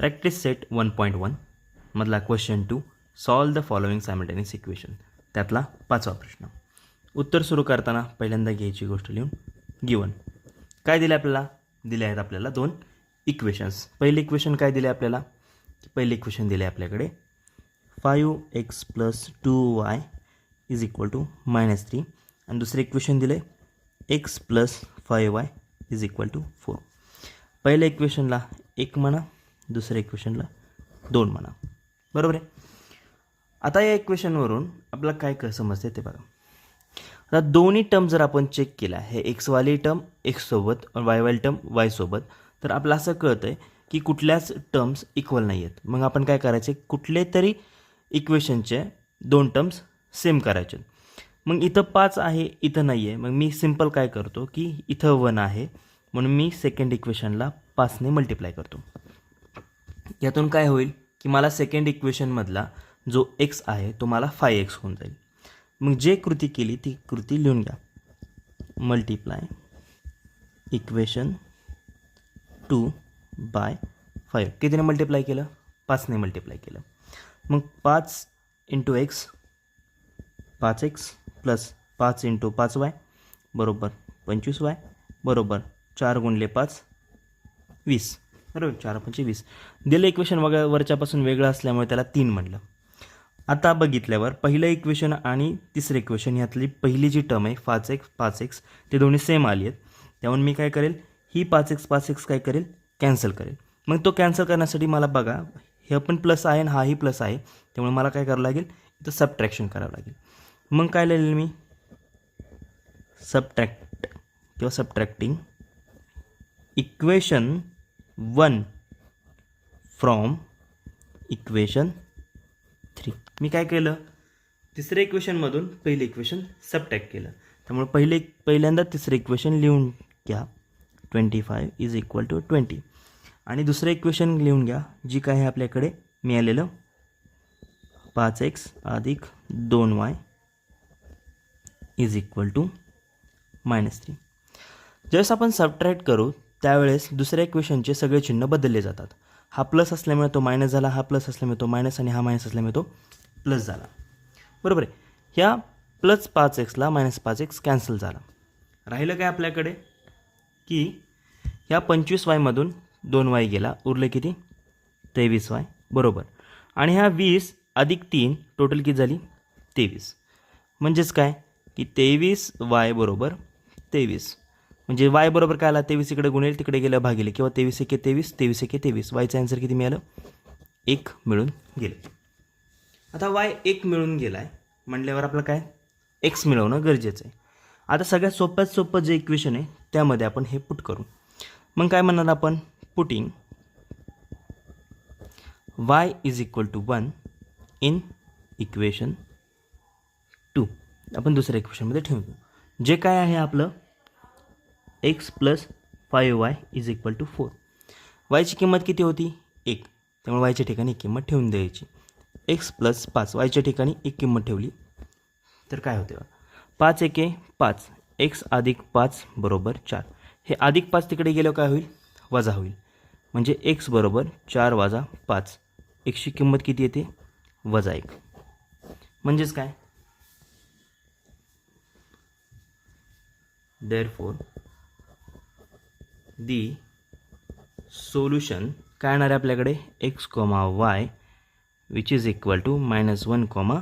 Practice set 1.1 मधला question 2 solve the following simultaneous equation त्यातला 5वा प्रश्न. उत्तर सुरू करताना पहिल्यांदा घ्यायची गोष्ट लिहून गिवन काय दिले आपल्याला. दिले आहेत आपल्याला दोन इक्वेशन्स. पहिली इक्वेशन काय दिले आपल्याला. पहिली इक्वेशन दिले आपल्याकडे 5x + 2y = -3 आणि दुसरे इक्वेशन दिले x + 5y = 4. पहिल्या इक्वेशनला 1 म्हणा, दुसऱ्या इक्वेशनला 2 म्हणा. बरोबर आहे. आता या इक्वेशनवरून आपल्याला काय समजते ते बघा. आता दोन्ही टर्म जर आपण चेक केला, हे एक्सवाली टर्म एक्ससोबत आणि वायवाली टर्म वायसोबत, तर आपलं असं कळतं आहे की कुठल्याच टर्म्स इक्वल नाही आहेत. मग आपण काय करायचे, कुठले तरी इक्वेशनचे दोन टर्म्स सेम करायचे. मग इथं 5 आहे, इथं नाही आहे. मग मी सिम्पल काय करतो की इथं 1 आहे म्हणून मी सेकंड इक्वेशनला 5ने मल्टिप्लाय करतो. यातून काय होईल की मला सेकंड इक्वेशनमधला जो x आहे तो मला 5x होऊन जाईल. मग जे कृती केली ती कृती लिहून घ्या. Multiply equation 2 by 5. कितीने मल्टिप्लाय केलं, 5ने मल्टिप्लाय केलं. मग 5 × x 5x प्लस 5 × 5y बरोबर 25y बरोबर 4 × 5 20. बरोबर 4 × 5 20. दिलं इक्वेशन वरच्यापासून वेगळं असल्यामुळे त्याला 3 म्हटलं. आता बघितल्यावर पहिलं इक्वेशन आणि तिसरं इक्वेशन यातली पहिली जी टर्म आहे 5x ते दोन्ही सेम आली आहेत. त्यामुळे मी काय करेल, ही 5x काय करेल, कॅन्सल करेल. मग तो कॅन्सल करण्यासाठी मला बघा हे पण प्लस आहे आणि हाही प्लस आहे, त्यामुळे मला काय करावं लागेल, इथं सबट्रॅक्शन करावं लागेल. मग काय लिहिलेलं मी, सबट्रॅक्ट किंवा सबट्रॅक्टिंग इक्वेशन 1 फ्रॉम इक्वेशन 3. मी काय केलं, तिसऱ्या इक्वेशनमधून पहिलं इक्वेशन सबट्रॅक्ट केलं. त्यामुळे पहिल्यांदा तिसरं इक्वेशन लिहून घ्या 25 = 20 आणि दुसरं इक्वेशन लिहून घ्या जी काय आहे आपल्याकडे मिळालेलं 5x + 2y = -3. ज्यावेळेस आपण सबट्रॅक्ट करू त्यावेळेस दुसऱ्या इक्वेशनचे सगळे चिन्ह बदलले जातात. हा प्लस असल्यामुळे तो मायनस झाला, हा प्लस असल्यामुळे तो मायनस आणि हा मायनस असल्यामुळे तो प्लस झाला. बरोबर आहे. ह्या प्लस 5x ला -5x कॅन्सल झाला. राहिलं काय आपल्याकडे की ह्या 25y मधून 2y गेला, उरले किती 23y बरोबर. आणि ह्या 20 + 3 टोटल किती झाली 23. म्हणजेच काय की 23y बरोबर 23. म्हणजे y बरोबर काय आला, 23 इकडे गुणेल तिकडे गेलं भागिले किंवा 23 × 23 23 × 23 yचं आन्सर किती मिळालं, 1 मिळून गेलं. आता y 1 मिळून गेला आहे म्हटल्यावर आपलं काय x मिळवणं गरजेचं आहे. आता सगळ्यात सोप्यात सोपं जे इक्वेशन आहे त्यामध्ये आपण हे पुट करू. मग काय म्हणणार आपण, पुटिंग y = 1 इन इक्वेशन 2 आपण दुसऱ्या इक्वेशनमध्ये ठेवून देऊ. जे काय आहे आपलं x + 5y = 4. yची किंमत किती होती 1, त्यामुळे yच्या ठिकाणी एक किंमत ठेवून द्यायची. x + 5 yच्या ठिकाणी एक किंमत ठेवली तर काय होते, 5 × 1 = 5, x + 5 = 4. हे +5 तिकडे गेलं काय होईल, वजा होईल. म्हणजे x = 4 - 5. xची किंमत किती येते, -1. म्हणजेच काय, देअरफॉर दी सोल्युशन काय येणार आहे आपल्याकडे, x, y which is equal to -1,